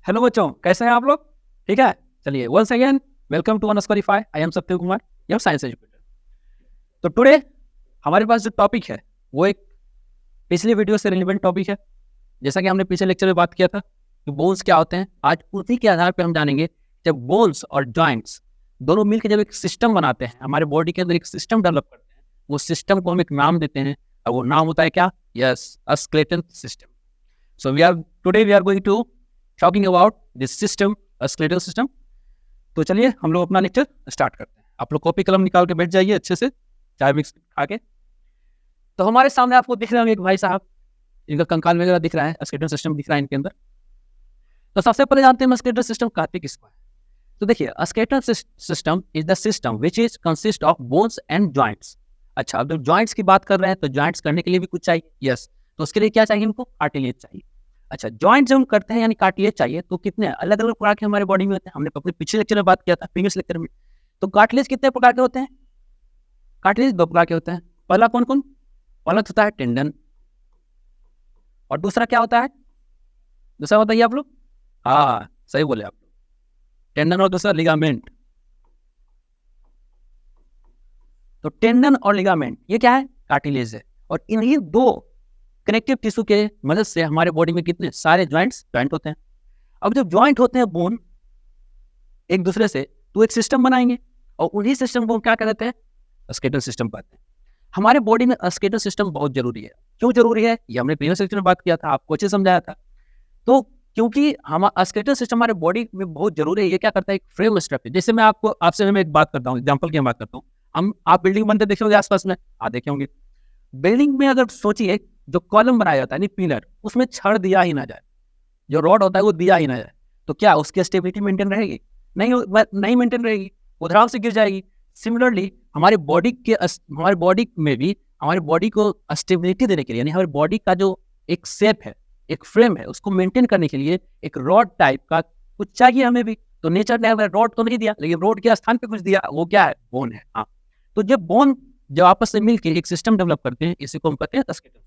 Hello बच्चों, कैसे हैं आप लोग? ठीक है, चलिए वंस अगेन वेलकम टू अनस्क्वारीफाई। I am Satya Kumar, your science educator. तो टुडे हमारे पास जो टॉपिक है वो एक पिछली वीडियो से रिलेवेंट टॉपिक है। जैसा कि हमने पिछले लेक्चर में बात किया था कि बोन्स क्या होते हैं, आज उसी के आधार पर हम जानेंगे जब बोन्स और जॉइंट्स दोनों मिलकर जब एक सिस्टम बनाते हैं, हमारे बॉडी के अंदर एक सिस्टम डेवलप करते हैं, वो सिस्टम को हम एक नाम देते हैं और वो नाम होता है क्या? Yes, a skeletal system. So we are going to talking about this system, a skeletal system. तो चलिए हम लोग अपना लेक्चर स्टार्ट करते हैं। आप लोग कॉपी कलम निकाल के बैठ जाइए अच्छे से, चाय मिक्स खा के। तो हमारे सामने आपको दिख रहे होंगे एक भाई साहब, इनका कंकाल वगैरह दिख रहा है, स्केलेटल सिस्टम दिख रहा है इनके अंदर। तो सबसे पहले जानते हैं स्केलेटल सिस्टम कहते किसको है। तो देखिए, skeletal system is the system which is consist of bones and joints. अच्छा, अब जब जॉइंट्स की बात कर रहे हैं तो जॉइंट्स करने के लिए भी कुछ चाहिए। यस, तो उसके लिए क्या चाहिए हमको? कार्टिलेज चाहिए। अच्छा, जॉइंट जब हम करते हैं यानी कार्टिलेज चाहिए, तो कितने अलग अलग प्रकार के हमारे बॉडी में होते हैं। हमने अपने पिछले लेक्चर में बात किया था, प्रीवियस लेक्चर में। तो कार्टिलेज कितने प्रकार के होते हैं? कार्टिलेज दो प्रकार के होते हैं। पहला कौन कौन? पहला होता है टेंडन, और दूसरा क्या होता है? दूसरा बताइए आप लोग। हाँ, सही बोले आप लोग, टेंडन और दूसरा लिगामेंट। तो टेंडन और लिगामेंट ये क्या है? कार्टिलेज है। और इन्हीं दो कनेक्टिव टिश्यू के मदद से हमारे बॉडी में कितने सारे जॉइंट होते हैं। अब जब जॉइंट होते हैं बोन एक दूसरे से, तो एक सिस्टम बनाएंगे, और उन्हीं सिस्टम को क्या कहते हैं? स्केलेटल सिस्टम कहते हैं। हमारे बॉडी में स्केलेटल सिस्टम बहुत जरूरी है। क्यों जरूरी है ये हमने प्रीवियस लेक्चर में बात किया था, आपको अच्छे समझाया था। तो क्योंकि हमारा स्केलेटल सिस्टम हमारे बॉडी में बहुत जरूरी है। ये क्या करता है? एक फ्रेम स्ट्रक्चर। जैसे मैं आपसे एक बात करता हूँ, एग्जाम्पल की बात करता हूँ। आप बिल्डिंग बनते देखे होंगे आसपास में, देखे होंगे। बिल्डिंग में अगर सोचिए, जो कॉलम बनाया जाता है नहीं पिलर, उसमें छड़ दिया ही ना जाए, जो रॉड होता है वो दिया ही ना जाए, तो क्या उसकी स्टेबिलिटी मेंटेन रहेगी? नहीं मेंटेन रहेगी, उधराव से गिर जाएगी। सिमिलरली हमारे बॉडी में भी हमारे बॉडी को स्टेबिलिटी देने के लिए, यानी हमारे बॉडी का जो एक शेप है, एक फ्रेम है, उसको मेंटेन करने के लिए एक रॉड टाइप का कुछ चाहिए हमें भी। तो नेचर ने रॉड तो नहीं दिया, लेकिन रॉड के स्थान पे कुछ दिया, वो क्या है? बोन है। हाँ, तो जब बोन जब आपस में मिलकर एक सिस्टम डेवलप करते हैं, इसी को हम कहते हैं स्केलेटल सिस्टम।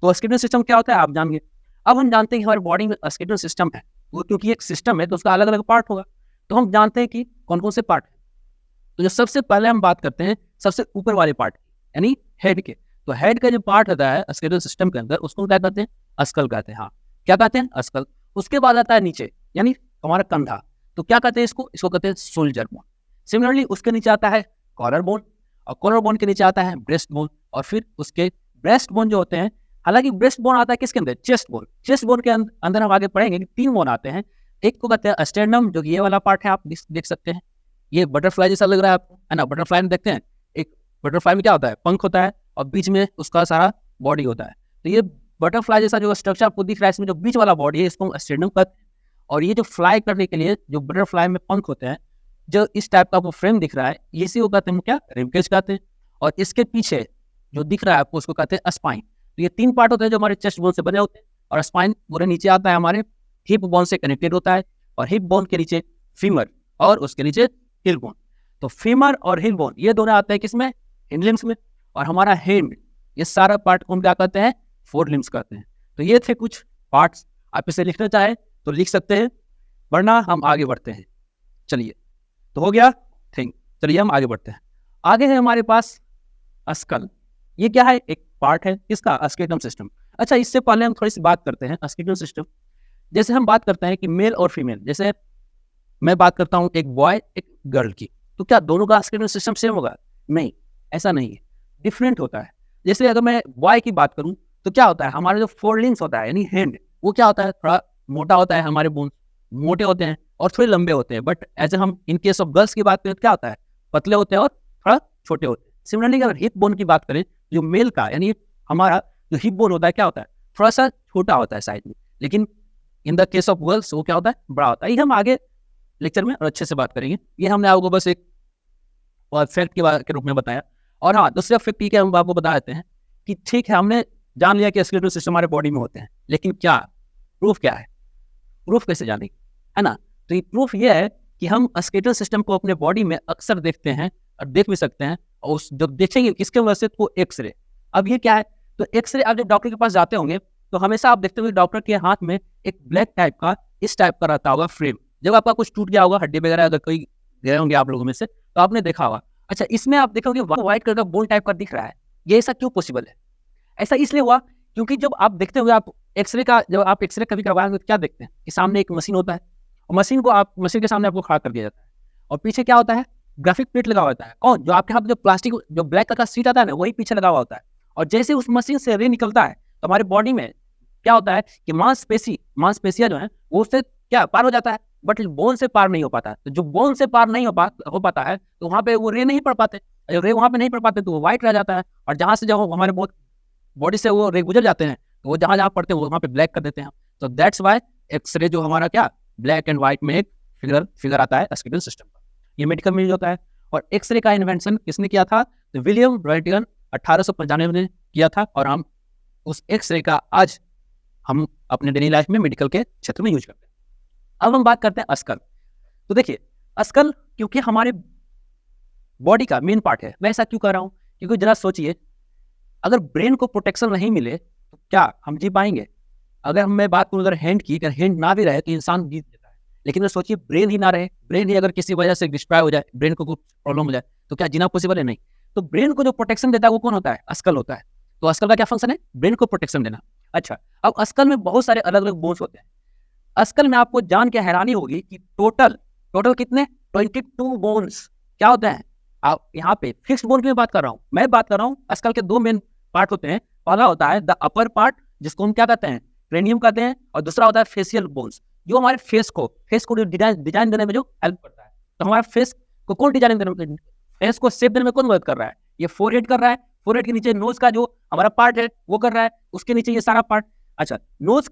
तो स्केलेटल सिस्टम क्या होता है आप जानिए। अब हम जानते हैं कि हमारे बॉडी में स्केलेटल सिस्टम है, वो क्योंकि एक सिस्टम है तो उसका अलग अलग पार्ट होगा। तो हम जानते हैं कि कौन कौन से पार्ट है। तो जो सबसे पहले हम बात करते हैं सबसे ऊपर वाले पार्ट यानी हेड के। तो हेड का जो पार्ट होता है स्केलेटल सिस्टम के अंदर, उसको क्या कहते हैं? अस्कल कहते हैं। हाँ, क्या कहते हैं? अस्कल। उसके बाद आता है नीचे यानी हमारा कंधा, तो क्या कहते हैं इसको कहते हैं शोल्डर बोन। सिमिलरली उसके नीचे आता है कॉलर बोन, और कॉलर बोन के नीचे आता है ब्रेस्ट बोन, और फिर उसके ब्रेस्ट बोन जो होते हैं, हालांकि ब्रेस्ट बोन आता है किसके अंदर? Chest bone. चेस्ट बोन के अंदर हम आगे पढ़ेंगे कि 3 बोन आते हैं। एक को कहते हैं स्टेर्नम, जो कि ये वाला पार्ट है, आप देख सकते हैं, ये बटरफ्लाई जैसा लग रहा है आपको, है ना? बटरफ्लाई में देखते हैं, एक बटरफ्लाई में क्या होता है? पंख होता है, और बीच में उसका सारा बॉडी होता है। तो ये बटरफ्लाई जैसा जो स्ट्रक्चर आपको दिख रहा है, इसमें जो बीच वाला बॉडी है, इसको हम स्टेर्नम कहते हैं। और ये जो फ्लाई करने के लिए जो बटरफ्लाई में पंख होते हैं, जो इस टाइप का आपको फ्रेम दिख रहा है, इसी को कहते हैं क्या? रिबकेज कहते हैं। और इसके पीछे जो दिख रहा है आपको, उसको कहते हैं स्पाइन। तो ये 3 पार्ट होते हैं जो हमारे चेस्ट बोन से बने होते हैं, और स्पाइन पूरे नीचे आता है, हमारे हिप बोन से कनेक्टेड होता है, और हिप बोन के नीचे फीमर, और उसके नीचे हिल बोन। तो फीमर और हिल बोन ये दोनों आते हैं किसमें? हिंड लिम्स में। और हमारा हेड, ये सारा पार्ट को हम क्या कहते हैं? फोर लिम्स कहते हैं। तो ये थे कुछ पार्ट्स। आप इसे लिखना चाहें तो लिख सकते हैं, वरना हम आगे बढ़ते हैं। चलिए, तो हो गया थिंग। चलिए हम आगे बढ़ते हैं। आगे है हमारे पास अस्कल। ये क्या है? एक पार्ट है किसका? Skeletal system. अच्छा, इससे पहले हम थोड़ी सी बात करते हैं स्केलेटल सिस्टम। जैसे हम बात करते हैं कि मेल और फीमेल, जैसे मैं बात करता हूं एक बॉय एक गर्ल की, तो क्या दोनों का स्केलेटल सिस्टम सेम होगा? नहीं, ऐसा नहीं है, डिफरेंट होता है। जैसे अगर मैं बॉय की बात करूं तो क्या होता है? हमारा जो फोर लिम्स होता है यानी हैंड, वो क्या होता है? थोड़ा मोटा होता है, हमारे बोन मोटे होते हैं और थोड़े लंबे होते हैं। बट एज हम इन केस ऑफ गर्ल्स की बात करें तो क्या होता है? पतले होते हैं और थोड़ा छोटे होते हैं। सिमिलरली अगर हिप बोन की बात करें, जो मेल का यानी हमारा जो हिप बोन होता है, क्या होता है? थोड़ा सा छोटा होता है साइज में, लेकिन in the case of girls वो क्या होता है? बड़ा होता है। ये हम आगे लेक्चर में और अच्छे से बात करेंगे। ये हमने आपको बस एक फैक्ट के रूप में बताया। और हाँ, दूसरा फैक्ट ये हम आपको बता देते हैं कि ठीक है, हमने जान लिया कि स्केलेटल सिस्टम हमारे बॉडी में होते हैं, लेकिन क्या प्रूफ क्या है? प्रूफ कैसे जानेंगे, है ना? तो ये प्रूफ ये है कि हम स्केलेटल सिस्टम को अपने बॉडी में अक्सर देखते हैं, और देख भी सकते हैं। और उस जब देखेंगे किसके वजह से, तो एक्सरे। अब ये क्या है? तो एक्सरे, आप जब डॉक्टर के पास जाते होंगे तो हमेशा आप देखते होंगे डॉक्टर के हाथ में एक ब्लैक टाइप का इस टाइप का रहता होगा फ्रेम। जब आपका कुछ टूट गया होगा, हड्डी वगैरह अगर कोई गए होंगे आप लोगों में से, तो आपने देखा होगा। अच्छा, इसमें आप देखोगे व्हाइट कलर का बोन टाइप का दिख रहा है, ये ऐसा क्यों पॉसिबल है? ऐसा इसलिए हुआ क्योंकि जब आप देखते होंगे, आप एक्सरे का, जब आप एक्सरे कभी करवाएंगे तो क्या देखते हैं कि सामने एक मशीन होता है, और मशीन के सामने आपको खड़ा कर दिया जाता है, और पीछे क्या होता है, ग्राफिक प्लेट लगा होता है। कौन? जो आपके हाथ में जो प्लास्टिक, जो ब्लैक कलर का सीट आता है ना, वही पीछे लगा हुआ होता है। और जैसे उस मशीन से रे निकलता है तो हमारे बॉडी में क्या होता है कि मांसपेशियां जो है वो उससे क्या पार हो जाता है, बट बोन से पार नहीं हो पाता। तो जो बोन से पार नहीं हो पाता है, तो वहां पे वो रे नहीं पड़ पाते। जब रे वहां पे नहीं पड़ पाते तो वो व्हाइट रह जाता है, और जहां से जब हमारे बॉडी से वो रे गुजर जाते हैं, तो वो जहां जहां पड़ते हैं वो वहां पे ब्लैक कर देते हैं। तो दैट्स वाई एक्सरे जो हमारा क्या ब्लैक एंड व्हाइट में एक फिगर आता है स्केलेटल सिस्टम का। ये मेडिकल में यूज होता है। और एक्सरे का इन्वेंशन किसने किया था? तो विलियम रॉयटगन 1895 में किया था, और हम उस एक्सरे का आज हम अपने डेली लाइफ में मेडिकल के क्षेत्र में यूज करते हैं। अब हम बात करते हैं स्कल। तो देखिए, स्कल क्योंकि हमारे बॉडी का मेन पार्ट है। मैं ऐसा क्यों कर रहा हूं? क्योंकि जरा सोचिए, अगर ब्रेन को प्रोटेक्शन नहीं मिले तो क्या हम जी पाएंगे? अगर मैं बात करूं, अगर हैंड ना भी रहे तो इंसान जीत जाता है, लेकिन सोचिए ब्रेन ही ना रहे, ब्रेन ही अगर किसी वजह से डिस्ट्रॉय हो जाए, ब्रेन को कुछ प्रॉब्लम हो जाए, तो क्या जीना पॉसिबल है? नहीं। तो ब्रेन को जो प्रोटेक्शन देता है वो कौन होता है? स्कल होता है। तो स्कल का क्या फंक्शन है? ब्रेन को प्रोटेक्शन देना। अच्छा, अब स्कल में बहुत सारे अलग अलग बोन्स होते हैं। स्कल में आपको जान के हैरानी होगी कि टोटल कितने 22 बोन्स क्या होते हैं। आप यहाँ पे फिक्स्ड बोन की बात कर रहा हूँ, मैं बात कर रहा हूँ स्कल के दो मेन पार्ट होते हैं। पहला होता है द अपर पार्ट, जिसको हम क्या कहते हैं, क्रेनियम कहते हैं, और दूसरा होता है फेशियल बोन्स, जो हमारे फेस को डिजाइन देने में जो हेल्प करता है। तो हमारा फेस को कौन डिजाइन देने में, फेस को शेप देने में कौन मदद कर रहा है? ये फोरहेड कर रहा है। फोरहेड के नीचे नोज का जो हमारा पार्ट है वो कर रहा है, उसके नीचे ये सारा पार्ट। अच्छा, नोज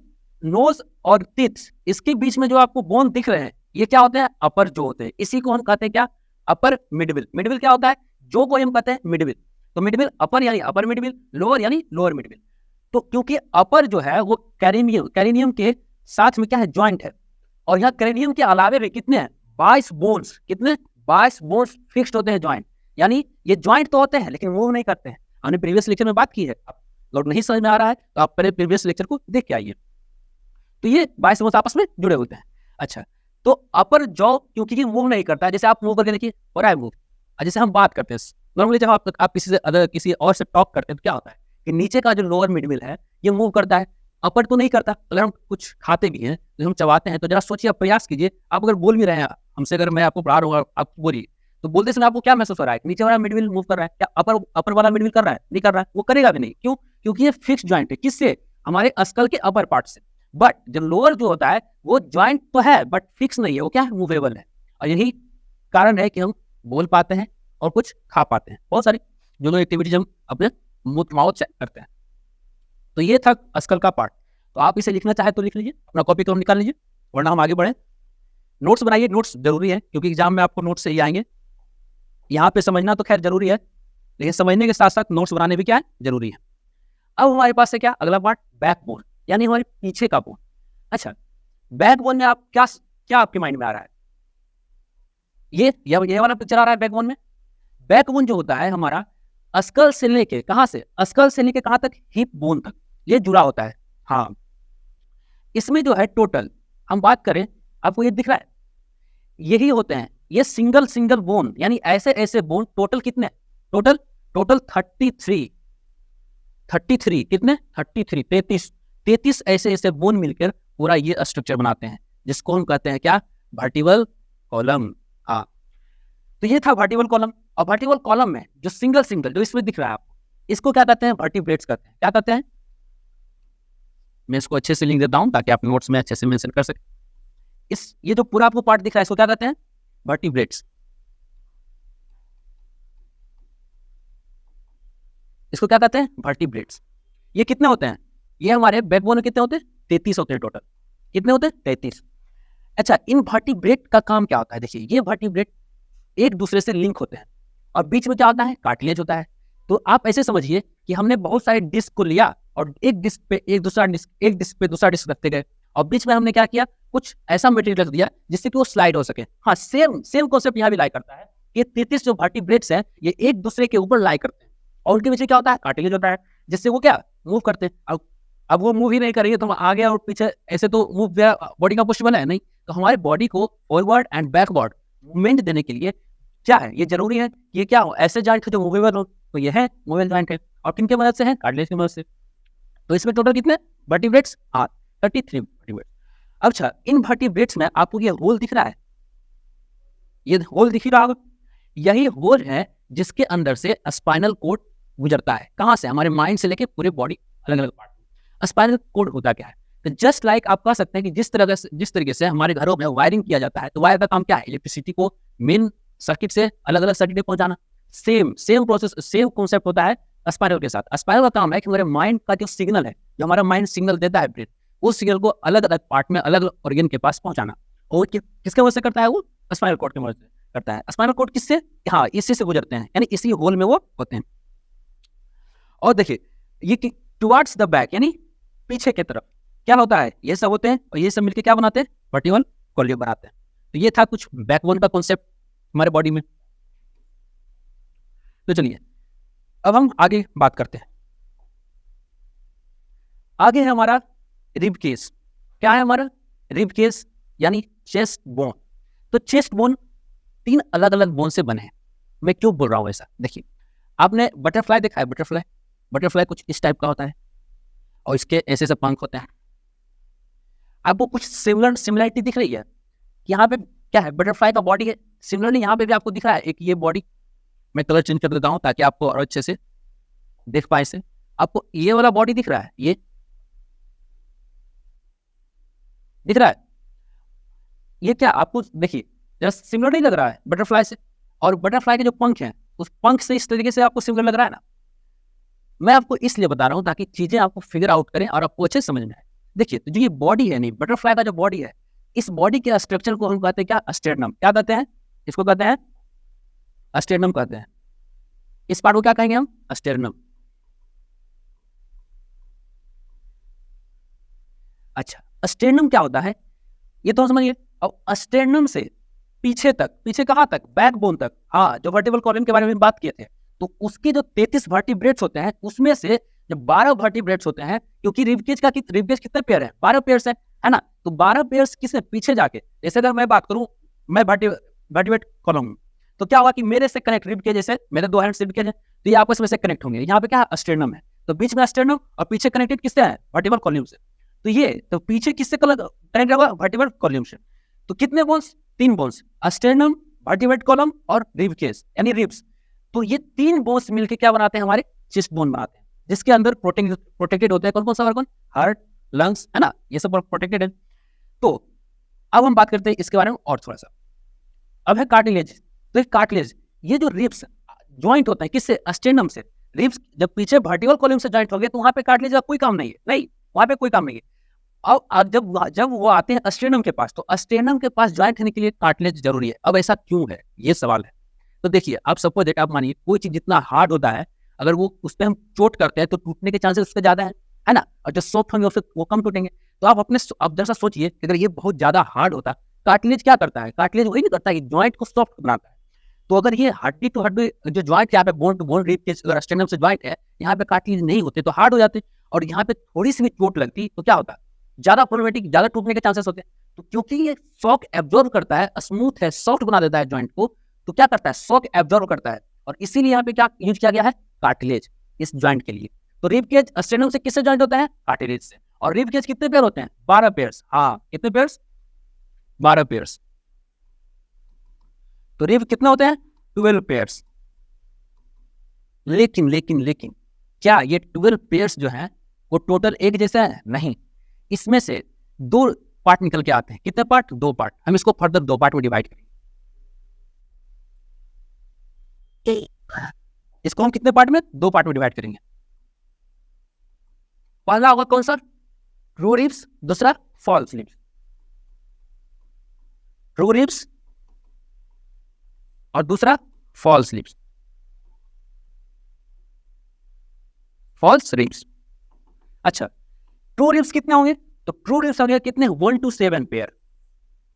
और टीथ, इसके बीच में जो आपको बोन दिख रहे हैं, ये क्या होते हैं? अपर जो होते हैं। इसी को हम कहते हैं क्या? अपर मिडविल। मिडविल क्या होता है? जो को हम कहते हैं मिडविल। तो मिडविल अपर यानी अपर मिडविल, लोअर यानी लोअर मिडविल। तो क्योंकि अपर जो है वो कैरिनियम के साथ में क्या है, जॉइंट है, और यहाँ कैरिनियम के अलावे भी कितने हैं, 22 बोन्स। कितने? 22 बोन्स फिक्स्ड होते हैं, जॉइंट। यानी ये जॉइंट तो होते हैं लेकिन मूव नहीं करते हैं। हमने प्रीवियस लेक्चर में बात की है, अगर नहीं समझ में आ रहा है तो आप पहले प्रीवियस लेक्चर को देख के आइए। तो ये 22 बोन्स आपस में जुड़े होते हैं। अच्छा, तो अपर जॉ क्योंकि ये मूव नहीं करता है, जैसे आप मूव करके देखिए, हो रहा है मूव। जैसे हम बात करते हैं नॉर्मली, जब आप किसी और से टॉक करते हैं तो क्या होता है कि नीचे का जो लोअर मिडविल है ये मूव करता है, अपर तो नहीं करता। अगर हम कुछ खाते भी हैं तो हम चबाते हैं, तो जरा सोचिए, प्रयास कीजिए, आप अगर बोल भी रहे हैं हमसे, अगर मैं आपको पढ़ा रहा हूँ, आप बोलिए, तो बोलते समय आपको क्या महसूस हो रहा है? नीचे वाला मिडविल मूव कर रहा है क्या? अपर वाला मिडविल कर रहा है? नहीं कर रहा है, वो करेगा भी नहीं। क्यों? क्योंकि ये फिक्स ज्वाइंट है। किससे? हमारे स्कल के अपर पार्ट से। बट जब लोअर जो होता है वो ज्वाइंट तो है बट फिक्स नहीं है, वो क्या है, मूवेबल है। और यही कारण है कि हम बोल पाते हैं और कुछ खा पाते हैं, बहुत सारी जो लोग एक्टिविटीज हम अपने माउथ से करते हैं। तो ये था स्कल का पार्ट। तो आप इसे लिखना चाहे तो लिख लीजिए, अपना कॉपी कलम निकाल लीजिए, वरना हम आगे बढ़े। नोट्स बनाइए, नोट्स जरूरी है क्योंकि एग्जाम में आपको नोट्स से ही आएंगे। यहाँ पे समझना तो खैर जरूरी है, लेकिन समझने के साथ साथ नोट्स बनाने भी क्या है, जरूरी है। अब हमारे पास है क्या, अगला पार्ट, बैकबोन, यानी हमारे पीछे का बोन। अच्छा, बैकबोन में आप क्या आपके माइंड में आ रहा है? ये वाला पिक्चर आ रहा है बैकबोन में। बैकबोन जो होता है हमारा स्कल से लेके कहां से, स्कल से लेके कहां तक, हिप बोन तक ये जुड़ा होता है। हाँ, इसमें जो है टोटल हम बात करें, आपको ये दिख रहा है, यही होते हैं ये सिंगल बोन, यानी ऐसे बोन टोटल कितने, टोटल 33 कितने, 33 ऐसे बोन मिलकर पूरा ये स्ट्रक्चर बनाते हैं, जिसको हम कहते हैं क्या, वर्टिबल कॉलम। हाँ, तो ये था वर्टिबल कॉलम। और वर्टिबल कॉलम में जो सिंगल जो इसमें दिख रहा है आपको, इसको क्या कहते हैं, वर्टिब्रेट्स कहते हैं। क्या कहते हैं? मैं इसको अच्छे से लिख देता हूं ताकि आप नोट्स में अच्छे से मेंशन कर सकें। ये जो पूरा आपको पार्ट दिख रहा है इसको क्या कहते हैं, वर्टिब्रेट्स। इसको क्या कहते हैं, वर्टिब्रेट्स। ये कितने होते हैं, ये हमारे बैकबोन में कितने होते हैं, 33 होते हैं टोटल। कितने होते हैं, 33। अच्छा, इन वर्टिब्रेट का काम क्या होता है? देखिए, ये वर्टिब्रेट एक दूसरे से लिंक होते हैं, और बीच में क्या होता है, कार्टिलेज होता है। तो आप ऐसे समझिए कि हमने बहुत सारे डिस्क को लिया और एक डिस्क पे दूसरा डिस्क रखते गए, और बीच में हमने क्या किया, कुछ ऐसा मटेरियल रख दिया जिससे कि वो स्लाइड हो सके। हाँ, सेम कॉन्सेप्ट यहाँ भी लाई करता है। ये 33 जो वर्टिब्रेट्स हैं ये एक दूसरे के ऊपर लाई करते हैं, और उनके बीच में क्या होता है, कार्टिलेज होता है, जिससे वो क्या मूव करते हैं। अब वो मूव ही नहीं करेंगे तो हम आगे और पीछे ऐसे तो मूव बॉडी का पॉसिबल है नहीं। तो हमारे बॉडी को फॉरवर्ड एंड बैकवर्ड मूवमेंट देने के लिए क्या है, ये जरूरी है कि ये क्या हो, ऐसे जॉइंट जो मूवेबल हो, तो ये है मूवेबल जॉइंट है। और किनके मदद से है, कार्टिलेज की मदद से। तो इसमें टोटल कितने वर्टिब्रेट्स, 33 वर्टिब्रेट्स। अच्छा, इन वर्टिब्रेट्स में आपको ये होल दिख रहा है, ये होल दिख रहा होगा, यही होल है जिसके अंदर से स्पाइनल कोड गुजरता है। कहाँ से, हमारे माइंड से लेके पूरे बॉडी अलग अलग पार्ट में। स्पाइनल कोड होता क्या है, तो जस्ट लाइक आप कह सकते हैं कि जिस तरीके से हमारे घरों में वायरिंग किया जाता है, तो वायर का काम क्या है, इलेक्ट्रिसिटी को मेन सर्किट से अलग अलग सर्किट में पहुंचाना। सेम प्रोसेस, सेम कॉन्सेप्ट होता है स्पाइनल के साथ। स्पाइनल का काम है कि हमारे माइंड का जो सिग्नल है, जो हमारा माइंड सिग्नल देता है ब्रेन, उस सिग्नल को अलग अलग पार्ट में, अलग अलग ऑर्गन के पास पहुंचाना। और किसके वजह से करता है, वो स्पाइनल कॉर्ड की मदद से करता है। स्पाइनल कॉर्ड किससे, इसी से गुजरते हैं, यानी इसी होल में वो होते हैं। और देखिए ये टुवर्ड्स द बैक, यानी पीछे की तरफ क्या होता है, ये सब होते हैं, और ये सब मिलकर क्या बनाते हैं, वर्टिब्रल कॉलम बनाते हैं। तो ये था कुछ बैकबोन का कॉन्सेप्ट हमारे बॉडी में। तो चलिए अब हम आगे बात करते हैं। आगे है हमारा रिब केस। क्या है हमारा रिब केस, यानी चेस्ट बोन। तो चेस्ट बोन 3 अलग अलग बोन से बने हैं। मैं क्यों बोल रहा हूं ऐसा, देखिए आपने बटरफ्लाई देखा है, बटरफ्लाई कुछ इस टाइप का होता है, और इसके ऐसे से पंख होते हैं। आपको कुछ सिमिलरिटी दिख रही है, यहाँ पे क्या है, बटरफ्लाई का बॉडी है। सिमिलरली यहाँ पे भी आपको दिख रहा है एक ये बॉडी। मैं कलर चेंज कर देता हूँ ताकि आपको और अच्छे से देख पाए से। आपको ये वाला बॉडी दिख रहा है, ये दिख रहा है, ये क्या आपको देखिए जस्ट सिमिलर नहीं लग रहा है बटरफ्लाई से। और बटरफ्लाई के जो पंख हैं, उस पंख से इस तरीके से आपको सिमिलर लग रहा है ना। मैं आपको इसलिए बता रहा हूं ताकि चीजें आपको फिगर आउट करें और आपको अच्छे समझ में आए। देखिए तो जो ये बॉडी है, नहीं बटरफ्लाई का जो बॉडी है, इस बॉडी के स्ट्रक्चर को हम कहते हैं क्या, स्टेर्नम। क्या कहते हैं इसको, कहते हैं स्टेर्नम कहते हैं। इस पार्ट को क्या कहेंगे हम, स्टेर्नम। अच्छा, स्टेर्नम क्या होता है ये तो समझिए। अब स्टेर्नम से पीछे तक, पीछे कहां तक, बैकबोन तक, जो वर्टिब्रल कॉलम के बारे में बात किए थे, तो उसके जो 33 वर्टिब्रेट्स होते हैं, उसमें से जब 12 वर्टिब्रेट्स होते हैं, क्योंकि रिबकेज कितने पेयर है, 12 पेयर्स है ना। तो 12 पेयर्स किससे पीछे जाके, जैसे अगर मैं बात करूं, मैं वर्टिब्रेट कॉलम हूं, तो क्या होगा कि मेरे से कनेक्ट रिबकेज, जैसे मेरे 2 हैंड्स रिबकेज है, तो ये आपस में से कनेक्ट होंगे। यहाँ पे क्या है, स्टेर्नम है, तो बीच में स्टेर्नम, और पीछे कनेक्टेड किससे है, वर्टिब्रल कॉलम से। तो ये तो पीछे किससे कनेक्ट होगा, वर्टिब्रल कॉलम से। तो कितने बोन्स, 3 बोन्स, स्टेर्नम, वर्टिब्रेट कॉलम और रिबकेज यानी रिब्स। तो ये 3 बोन्स मिलकर क्या बनाते हैं, हमारे चेस्ट बोन बनाते हैं, जिसके अंदर प्रोटेक्टेड होते हैं कौन कौन सा ऑर्गन, हार्ट, लंग्स, है ना, ये सब प्रोटेक्टेड है। तो अब हम बात करते हैं इसके बारे में और थोड़ा सा। अब है कार्टिलेज। तो कार्टिलेज, ये जो रिब्स ज्वाइंट होता है किससे, स्टेर्नम से। रिब्स जब पीछे वर्टिब्रल कॉलम से ज्वाइंट हो गए, तो वहां पे कार्टिलेज का कोई काम नहीं है, नहीं वहां पे कोई काम नहीं है। अब जब वो आते हैं स्टेर्नम के पास, तो स्टेर्नम के पास ज्वाइंट होने के लिए कार्टिलेज जरूरी है। अब ऐसा क्यों है, ये सवाल है। तो देखिए आप सबको देखा, आप मानिए कोई चीज जितना हार्ड होता है, अगर वो उस पर हम चोट करते हैं तो टूटने के चांसेस उससे ज्यादा है ना, और जो सॉफ्ट होंगे उससे वो कम टूटेंगे। तो आप जैसा सोचिए कि अगर ये बहुत ज्यादा हार्ड होता, कार्टिलेज क्या करता है, कार्टिलेज वही नहीं करता कि ज्वाइंट को सॉफ्ट बनाता है। तो अगर ये हड्डी टू हड्डी जो ज्वाइंट यहाँ पे बोन टू बोन रिब के अगर स्टेर्नम से ज्वाइंट है, यहाँ पे कार्टिलेज नहीं होते तो हार्ड हो जाते, और यहाँ पे थोड़ी सी भी चोट लगती तो क्या होता, ज्यादा प्रोब्लेमेटिक, ज्यादा टूटने के चांसेस होते हैं। तो क्योंकि ये शॉक एब्जॉर्ब करता है, स्मूथ है, सॉफ्ट बना देता है ज्वाइंट को, तो क्या करता है, शॉक एब्जॉर्ब करता है, और इसीलिए यहाँ पे क्या यूज किया गया है, कार्टिलेज इस ज्वाइंट के लिए। तो रिब केज स्टेर्नम से किससे ज्वाइंट होता है, कार्टिलेज से। और रिब केज कितने पेयर होते हैं, 12 पेयर्स। कितने पेयर्स, 12 पेयर्स। तो रिब कितने होते हैं, 12 पेयर्स। लेकिन क्या ये 12 पेयर्स जो है वो टोटल एक जैसा है, नहीं। इसमें से 2 पार्ट निकल के आते हैं। कितने पार्ट, 2 पार्ट। हम इसको फर्दर 2 पार्ट में डिवाइड करेंगे। इसको हम कितने पार्ट में, 2 पार्ट में डिवाइड करेंगे। पहला होगा कौन सा, ट्रू रिब्स, दूसरा फॉल्स रिब्स। ट्रू रिब्स और दूसरा फॉल्स रिब्स, फॉल्स रिब्स। अच्छा, ट्रू रिब्स कितने होंगे, तो ट्रू रिब्स होंगे कितने, 1 to 7 पेयर।